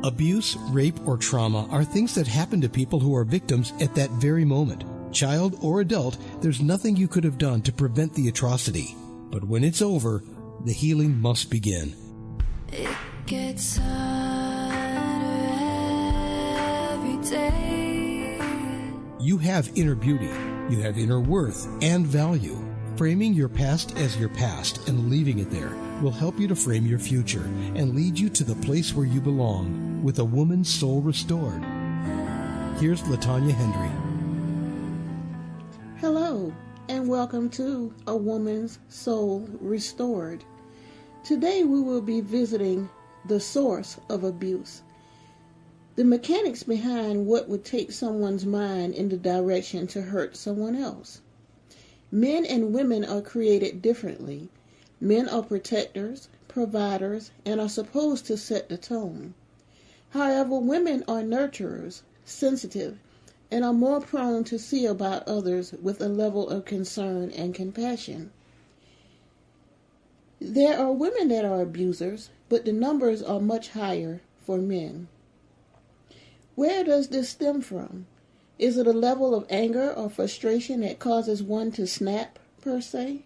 Abuse, rape, or trauma are things that happen to people who are victims at that very moment. Child or adult, there's nothing you could have done to prevent the atrocity. But when it's over, the healing must begin. It gets harder every day. You have inner beauty. You have inner worth and value. Framing your past as your past and leaving it there will help you to frame your future and lead you to the place where you belong, with a woman's soul restored. Here's Latonia Hendry. Hello, and welcome to A Woman's Soul Restored. Today we will be visiting the source of abuse, the mechanics behind what would take someone's mind in the direction to hurt someone else. Men and women are created differently. Men are protectors, providers, and are supposed to set the tone. However, women are nurturers, sensitive, and are more prone to see about others with a level of concern and compassion. There are women that are abusers, but the numbers are much higher for men. Where does this stem from? Is it a level of anger or frustration that causes one to snap, per se?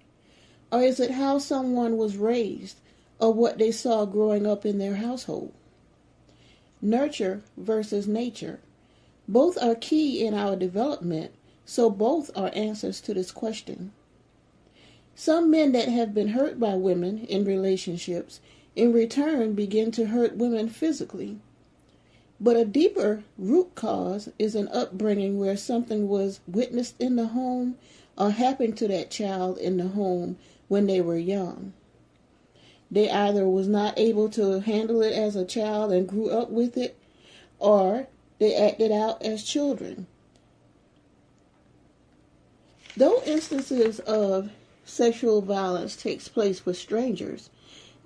Or is it how someone was raised or what they saw growing up in their household? Nurture versus nature. Both are key in our development, so both are answers to this question. Some men that have been hurt by women in relationships, in return begin to hurt women physically. But a deeper root cause is an upbringing where something was witnessed in the home or happened to that child in the home when they were young. They either was not able to handle it as a child and grew up with it, or they acted out as children. Though instances of sexual violence takes place with strangers,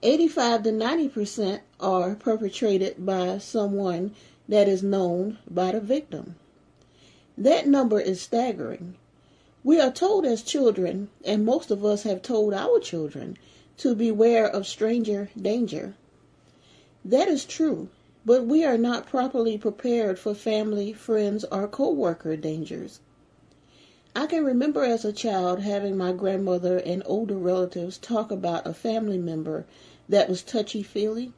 85 to 90% are perpetrated by someone that is known by the victim. That number is staggering. We are told as children, and most of us have told our children, to beware of stranger danger. That is true, but we are not properly prepared for family, friends, or co-worker dangers. I can remember as a child having my grandmother and older relatives talk about a family member that was touchy-feely,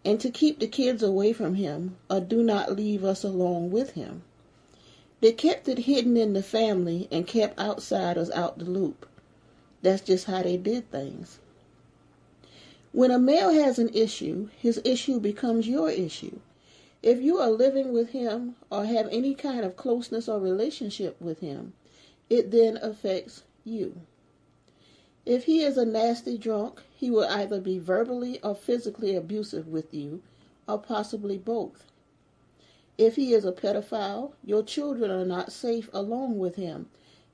and to keep the kids away from him, or do not leave us alone with him. They kept it hidden in the family and kept outsiders out the loop. That's just how they did things. When a male has an issue, his issue becomes your issue. If you are living with him or have any kind of closeness or relationship with him, it then affects you. If he is a nasty drunk, he will either be verbally or physically abusive with you, or possibly both. If he is a pedophile, your children are not safe along with him,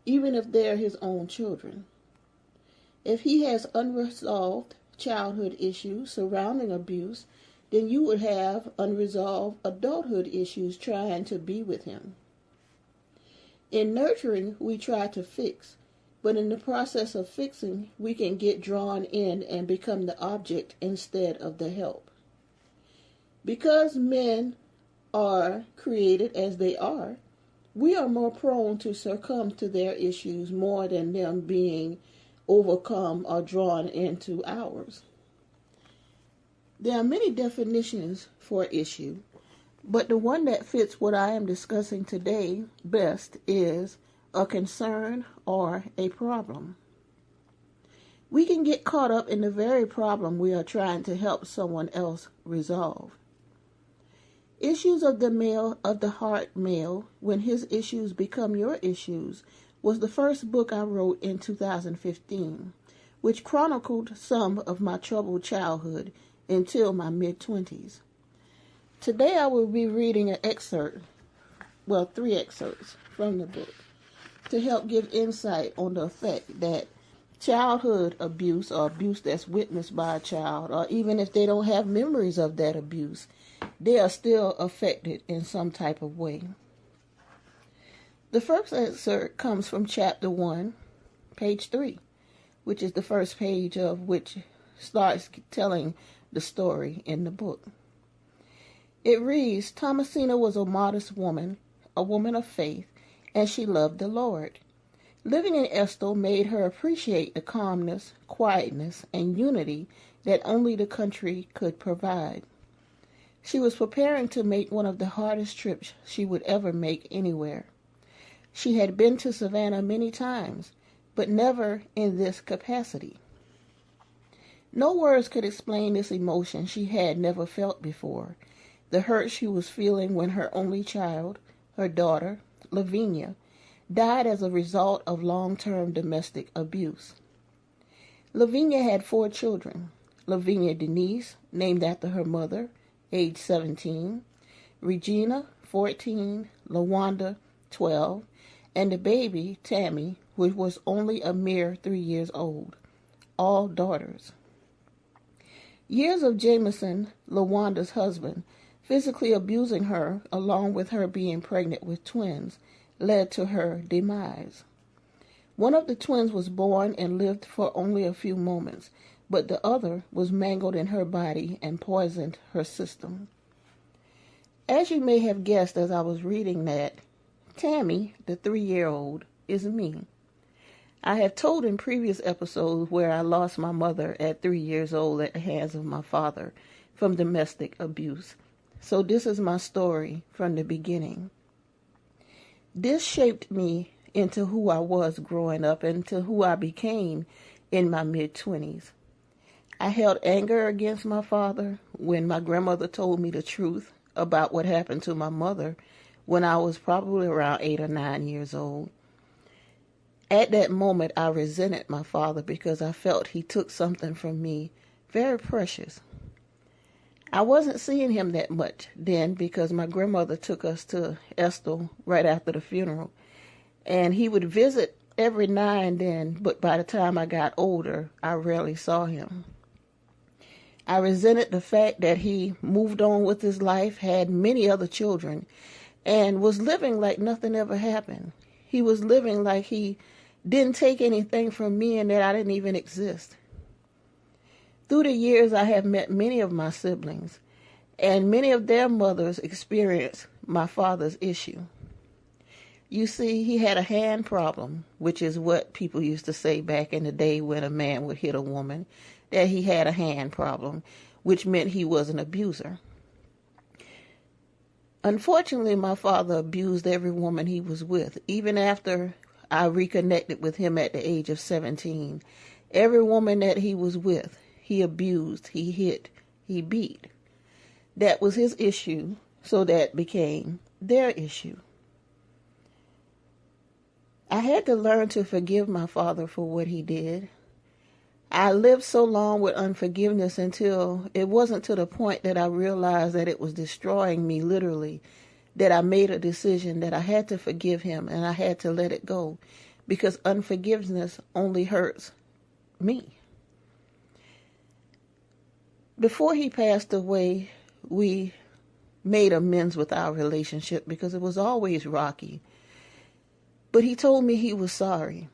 even if they're his own children. If he has unresolved childhood issues surrounding abuse, then you would have unresolved adulthood issues trying to be with him. In nurturing, we try to fix, but in the process of fixing, we can get drawn in and become the object instead of the help. Because men are created as they are, we are more prone to succumb to their issues more than them being overcome or drawn into ours. There are many definitions for issue, but the one that fits what I am discussing today best is a concern or a problem. We can get caught up in the very problem we are trying to help someone else resolve. Issues of the Heart Male, When His Issues Become Your Issues, was the first book I wrote in 2015, which chronicled some of my troubled childhood until my mid-20s. Today I will be reading an excerpt, three excerpts from the book, to help give insight on the effect that childhood abuse or abuse that's witnessed by a child, or even if they don't have memories of that abuse, they are still affected in some type of way. The first excerpt comes from chapter 1, page 3, which is the first page of which starts telling the story in the book. It reads, Thomasina was a modest woman, a woman of faith, and she loved the Lord. Living in Estill made her appreciate the calmness, quietness, and unity that only the country could provide. She was preparing to make one of the hardest trips she would ever make anywhere. She had been to Savannah many times, but never in this capacity. No words could explain this emotion she had never felt before, the hurt she was feeling when her only child, her daughter, Lavinia, died as a result of long-term domestic abuse. Lavinia had 4 children. Lavinia Denise, named after her mother, age 17, Regina, 14, LaWanda, 12, and the baby, Tammy, which was only a mere 3 years old, all daughters. Years of Jameson, LaWanda's husband, physically abusing her, along with her being pregnant with twins, led to her demise. One of the twins was born and lived for only a few moments, but the other was mangled in her body and poisoned her system. As you may have guessed as I was reading that, Tammy, the 3-year-old, is me. I have told in previous episodes where I lost my mother at 3 years old at the hands of my father from domestic abuse. So this is my story from the beginning. This shaped me into who I was growing up and to who I became in my mid-20s. I held anger against my father when my grandmother told me the truth about what happened to my mother when I was probably around 8 or 9 years old. At that moment, I resented my father because I felt he took something from me very precious. I wasn't seeing him that much then because my grandmother took us to Estill right after the funeral, and he would visit every now and then, but by the time I got older, I rarely saw him. I resented the fact that he moved on with his life, had many other children, and was living like nothing ever happened. He was living like he didn't take anything from me and that I didn't even exist. Through the years, I have met many of my siblings, and many of their mothers experienced my father's issue. You see, he had a hand problem, which is what people used to say back in the day when a man would hit a woman, that he had a hand problem, which meant he was an abuser. Unfortunately, my father abused every woman he was with, even after I reconnected with him at the age of 17. Every woman that he was with, he abused, he hit, he beat. That was his issue, so that became their issue. I had to learn to forgive my father for what he did. I lived so long with unforgiveness until it wasn't to the point that I realized that it was destroying me literally, that I made a decision that I had to forgive him and I had to let it go, because unforgiveness only hurts me. Before he passed away, we made amends with our relationship because it was always rocky. But he told me he was sorry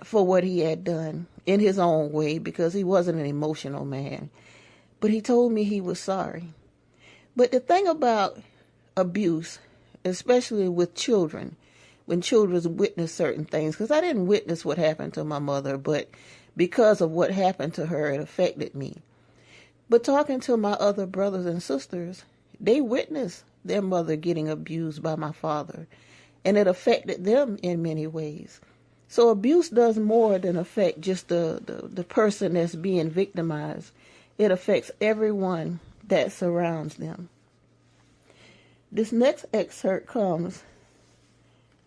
for what he had done in his own way because he wasn't an emotional man. But he told me he was sorry. But the thing about abuse, especially with children, when children witness certain things, because I didn't witness what happened to my mother, but because of what happened to her, it affected me. But talking to my other brothers and sisters, they witnessed their mother getting abused by my father, and it affected them in many ways. So abuse does more than affect just the person that's being victimized. It affects everyone that surrounds them. This next excerpt comes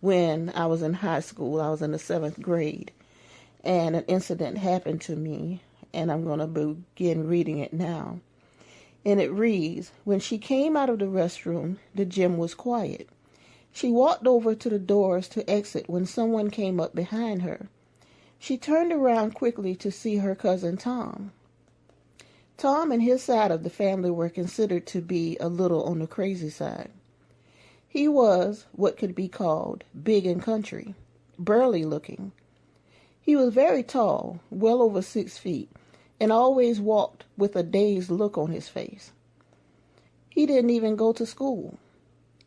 when I was in high school. I was in the 7th grade, and an incident happened to me, and I'm going to begin reading it now. And it reads, when she came out of the restroom, the gym was quiet. She walked over to the doors to exit when someone came up behind her. She turned around quickly to see her cousin Tom. Tom and his side of the family were considered to be a little on the crazy side. He was what could be called big and country, burly looking. He was very tall, well over 6 feet, and always walked with a dazed look on his face. He didn't even go to school.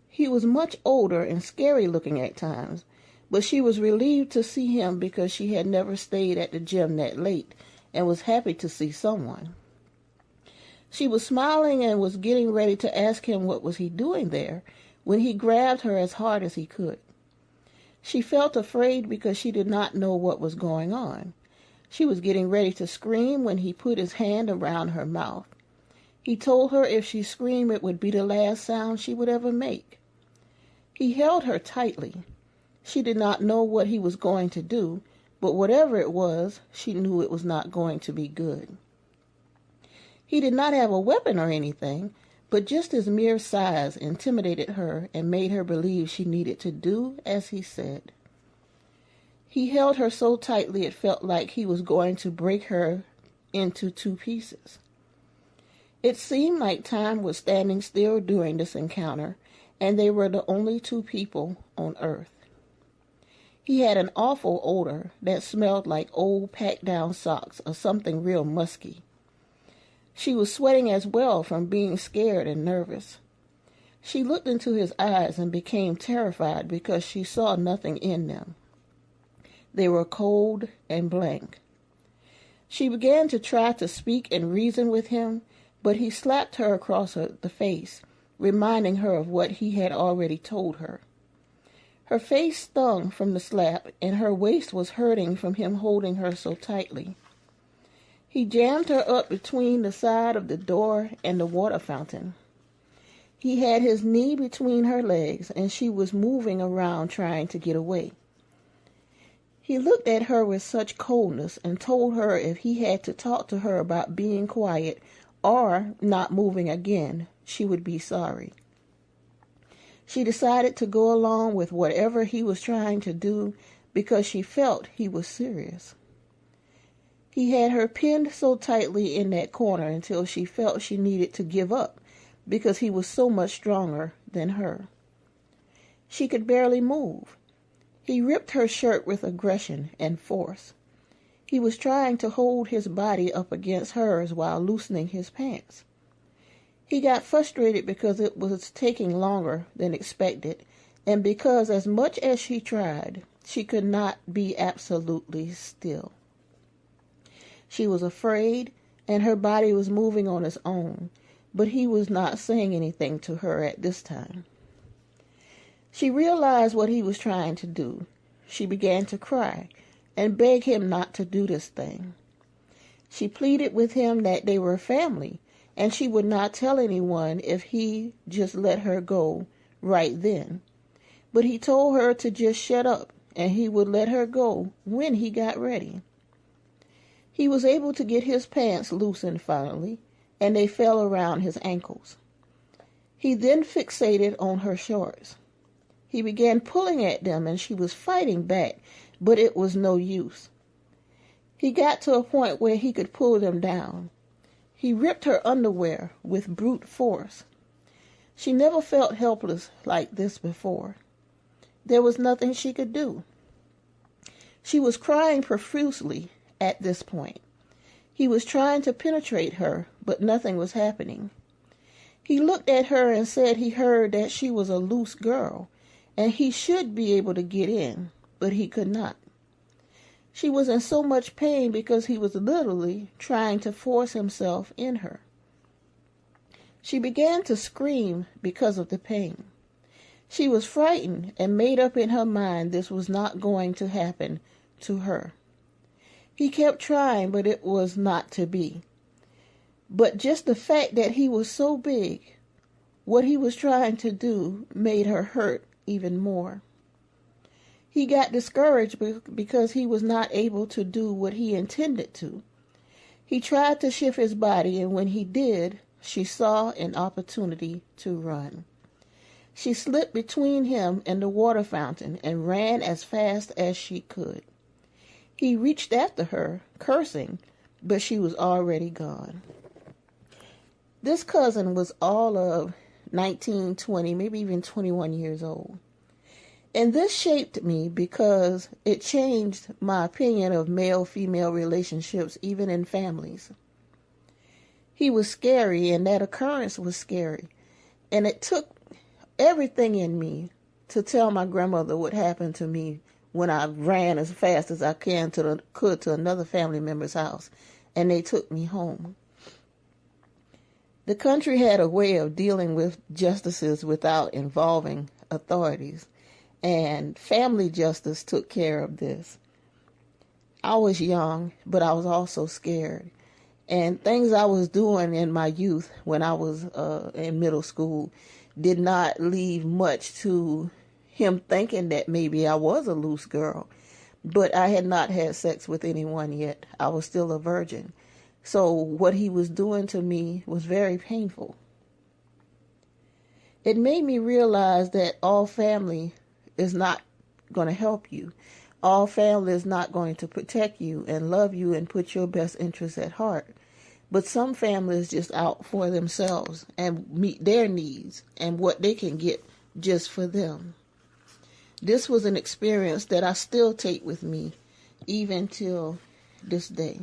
He was much older and scary looking at times, but she was relieved to see him because she had never stayed at the gym that late and was happy to see someone. She was smiling and was getting ready to ask him what was he doing there when he grabbed her as hard as he could. She felt afraid because she did not know what was going on. She was getting ready to scream when he put his hand around her mouth. He told her if she screamed it would be the last sound she would ever make. He held her tightly. She did not know what he was going to do, but whatever it was, she knew it was not going to be good. He did not have a weapon or anything, but just his mere size intimidated her and made her believe she needed to do as he said. He held her so tightly it felt like he was going to break her into two pieces. It seemed like time was standing still during this encounter, and they were the only two people on earth. He had an awful odor that smelled like old packed-down socks or something real musky. She was sweating as well from being scared and nervous. She looked into his eyes and became terrified because she saw nothing in them. They were cold and blank. She began to try to speak and reason with him, but he slapped her across the face, reminding her of what he had already told her. Her face stung from the slap, and her waist was hurting from him holding her so tightly. He jammed her up between the side of the door and the water fountain. He had his knee between her legs, and she was moving around trying to get away. He looked at her with such coldness and told her if he had to talk to her about being quiet or not moving again, she would be sorry. She decided to go along with whatever he was trying to do because she felt he was serious. He had her pinned so tightly in that corner until she felt she needed to give up because he was so much stronger than her. She could barely move. He ripped her shirt with aggression and force. He was trying to hold his body up against hers while loosening his pants. He got frustrated because it was taking longer than expected, and because as much as she tried, she could not be absolutely still. She was afraid, and her body was moving on its own, but he was not saying anything to her at this time. She realized what he was trying to do. She began to cry and beg him not to do this thing. She pleaded with him that they were family, and she would not tell anyone if he just let her go right then. But he told her to just shut up, and he would let her go when he got ready. He was able to get his pants loosened finally, and they fell around his ankles. He then fixated on her shorts. He began pulling at them, and she was fighting back, but it was no use. He got to a point where he could pull them down. He ripped her underwear with brute force. She never felt helpless like this before. There was nothing she could do. She was crying profusely at this point. He was trying to penetrate her, but nothing was happening. He looked at her and said he heard that she was a loose girl, and he should be able to get in, but he could not. She was in so much pain because he was literally trying to force himself in her. She began to scream because of the pain. She was frightened and made up in her mind this was not going to happen to her. He kept trying, but it was not to be. But just the fact that he was so big, what he was trying to do made her hurt even more. He got discouraged because he was not able to do what he intended to. He tried to shift his body, and when he did, she saw an opportunity to run. She slipped between him and the water fountain and ran as fast as she could. He reached after her, cursing, but she was already gone. This cousin was all of 19, 20, maybe even 21 years old. And this shaped me because it changed my opinion of male-female relationships, even in families. He was scary, and that occurrence was scary. And it took everything in me to tell my grandmother what happened to me when I ran as fast as I could to another family member's house, and they took me home. The country had a way of dealing with justices without involving authorities, and family justice took care of this. I was young, but I was also scared. And things I was doing in my youth when I was in middle school did not leave much to him thinking that maybe I was a loose girl. But I had not had sex with anyone yet. I was still a virgin. So what he was doing to me was very painful. It made me realize that all family is not going to help you. All family is not going to protect you and love you and put your best interests at heart. But some families just out for themselves and meet their needs and what they can get just for them. This was an experience that I still take with me even till this day.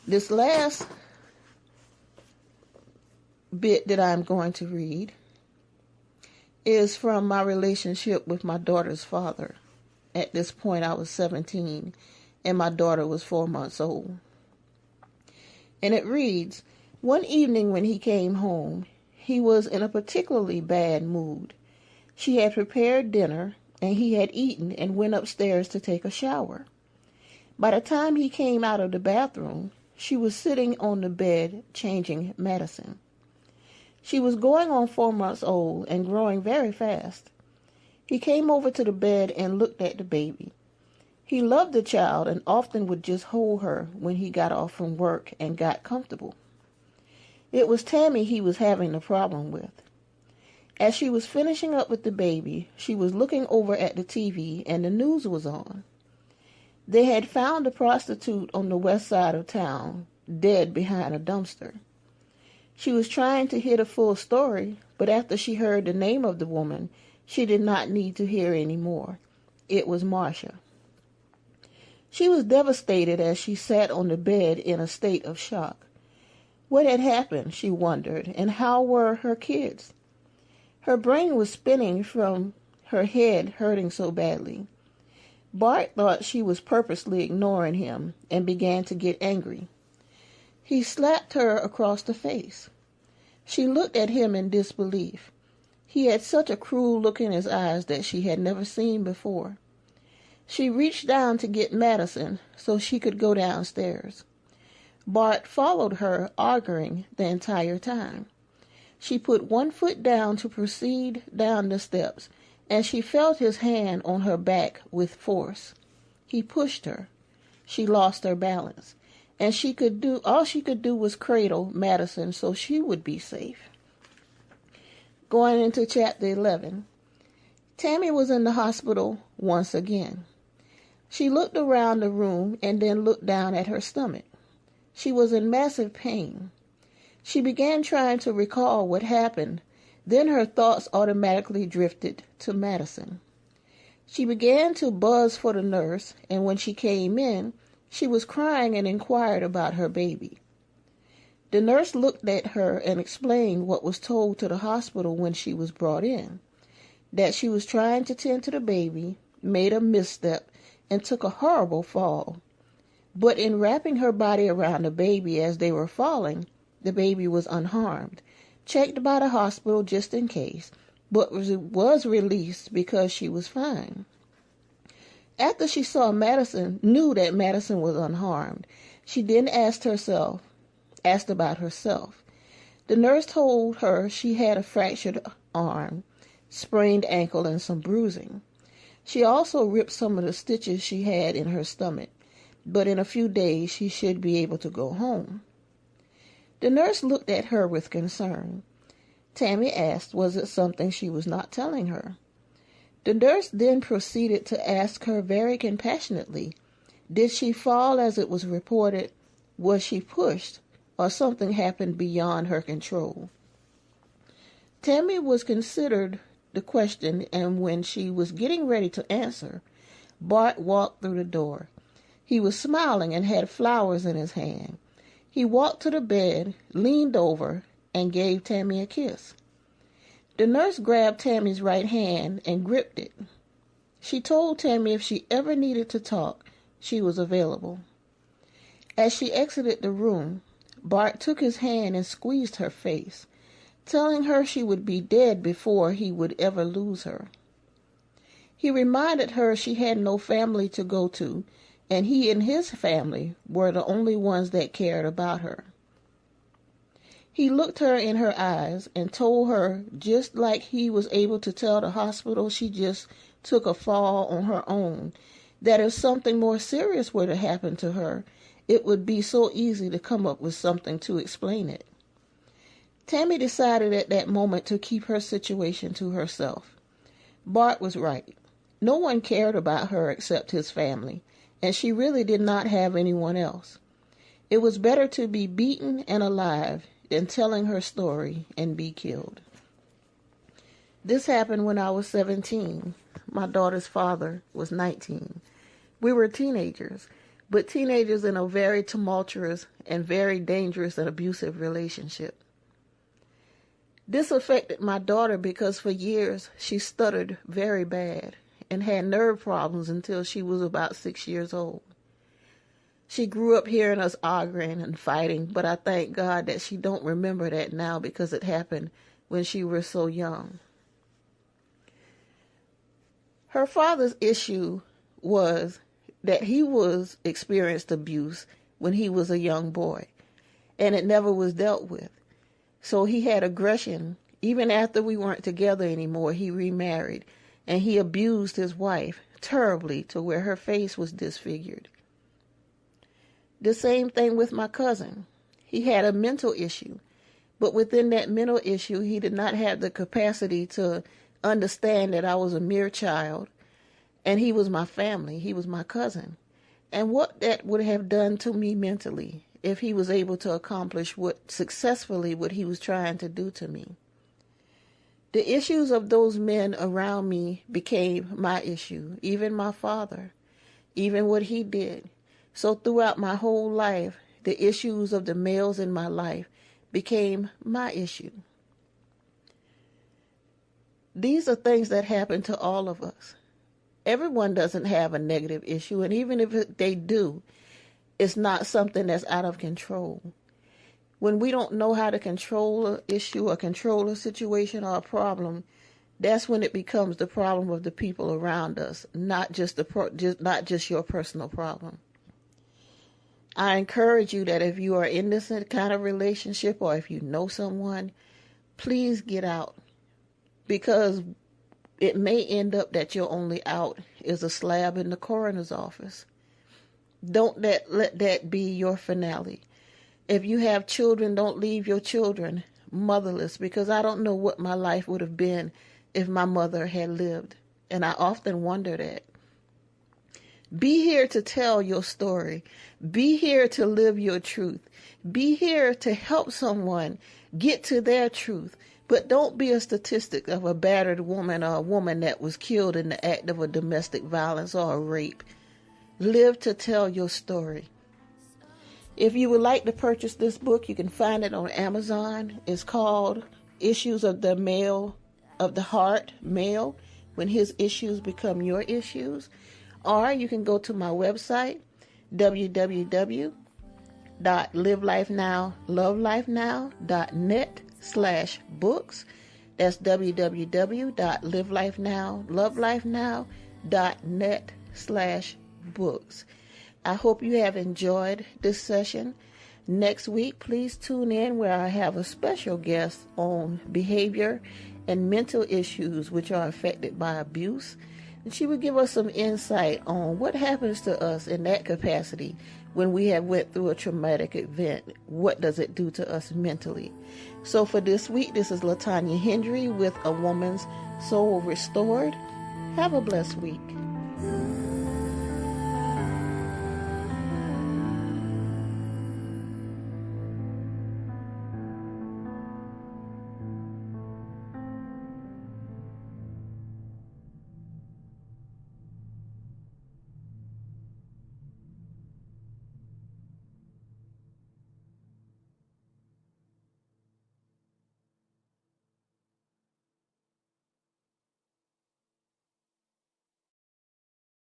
This last bit that I'm going to read is from my relationship with my daughter's father. At this point, I was 17 and my daughter was 4 months old. And it reads, "One evening when he came home, he was in a particularly bad mood. She had prepared dinner, and he had eaten and went upstairs to take a shower. By the time he came out of the bathroom, she was sitting on the bed changing medicine. She was going on 4 months old and growing very fast. He came over to the bed and looked at the baby. He loved the child and often would just hold her when he got off from work and got comfortable. It was Tammy he was having the problem with. As she was finishing up with the baby, she was looking over at the TV and the news was on. They had found a prostitute on the west side of town, dead behind a dumpster. She was trying to hear the full story, but after she heard the name of the woman, she did not need to hear any more. It was Marcia. She was devastated as she sat on the bed in a state of shock. What had happened, she wondered, and how were her kids? Her brain was spinning from her head hurting so badly. Bart thought she was purposely ignoring him and began to get angry. He slapped her across the face. She looked at him in disbelief. He had such a cruel look in his eyes that she had never seen before. She reached down to get medicine so she could go downstairs. Bart followed her, arguing the entire time. She put one foot down to proceed down the steps, and she felt his hand on her back with force. He pushed her. She lost her balance, and all she could do was cradle Madison so she would be safe. Going into chapter 11, Tammy was in the hospital once again. She looked around the room and then looked down at her stomach. She was in massive pain. She began trying to recall what happened. Then her thoughts automatically drifted to Madison. She began to buzz for the nurse, and when she came in, she was crying and inquired about her baby. The nurse looked at her and explained what was told to the hospital when she was brought in, that she was trying to tend to the baby, made a misstep, and took a horrible fall. But in wrapping her body around the baby as they were falling, the baby was unharmed, checked by the hospital just in case, but was released because she was fine. After she knew that Madison was unharmed, she then asked about herself. The nurse told her she had a fractured arm, sprained ankle, and some bruising. She also ripped some of the stitches she had in her stomach, but in a few days she should be able to go home. The nurse looked at her with concern. Tammy asked, was it something she was not telling her? The nurse then proceeded to ask her very compassionately, did she fall as it was reported? Was she pushed? Or something happened beyond her control? Tammy was considered the question, and when she was getting ready to answer, Bart walked through the door. He was smiling and had flowers in his hand. He walked to the bed, leaned over, and gave Tammy a kiss. The nurse grabbed Tammy's right hand and gripped it. She told Tammy if she ever needed to talk, she was available. As she exited the room, Bart took his hand and squeezed her face, telling her she would be dead before he would ever lose her. He reminded her she had no family to go to, and he and his family were the only ones that cared about her. He looked her in her eyes and told her, just like he was able to tell the hospital she just took a fall on her own, that if something more serious were to happen to her, it would be so easy to come up with something to explain it. Tammy decided at that moment to keep her situation to herself. Bart was right. No one cared about her except his family, and she really did not have anyone else. It was better to be beaten and alive than telling her story and be killed. This happened when I was 17. My daughter's father was 19. We were teenagers, but teenagers in a very tumultuous and very dangerous and abusive relationship. This affected my daughter because for years she stuttered very bad and had nerve problems until she was about 6 years old. She grew up hearing us arguing and fighting, but I thank God that she don't remember that now because it happened when she was so young. Her father's issue was that he experienced abuse when he was a young boy, and it never was dealt with. So he had aggression. Even after we weren't together anymore, he remarried, and he abused his wife terribly to where her face was disfigured. The same thing with my cousin. He had a mental issue, but within that mental issue, he did not have the capacity to understand that I was a mere child, and he was my family. He was my cousin. And what that would have done to me mentally if he was able to accomplish successfully what he was trying to do to me. The issues of those men around me became my issue, even my father, even what he did. So throughout my whole life, the issues of the males in my life became my issue. These are things that happen to all of us. Everyone doesn't have a negative issue, and even if they do, it's not something that's out of control. When we don't know how to control an issue or control a situation or a problem, that's when it becomes the problem of the people around us, not just your personal problem. I encourage you that if you are in this kind of relationship or if you know someone, please get out, because it may end up that your only out is a slab in the coroner's office. Don't let that be your finale. If you have children, don't leave your children motherless, because I don't know what my life would have been if my mother had lived, and I often wonder that. Be here to tell your story. Be here to live your truth. Be here to help someone get to their truth. But don't be a statistic of a battered woman or a woman that was killed in the act of a domestic violence or a rape. Live to tell your story. If you would like to purchase this book, you can find it on Amazon. It's called Issues of the Heart, Male, When His Issues Become Your Issues. Or you can go to my website, www.livelifenow.net/books. That's www.livelifenow.net/books. I hope you have enjoyed this session. Next week, please tune in where I have a special guest on behavior and mental issues which are affected by abuse. And she will give us some insight on what happens to us in that capacity when we have went through a traumatic event. What does it do to us mentally? So for this week, this is Latonia Hendry with A Woman's Soul Restored. Have a blessed week.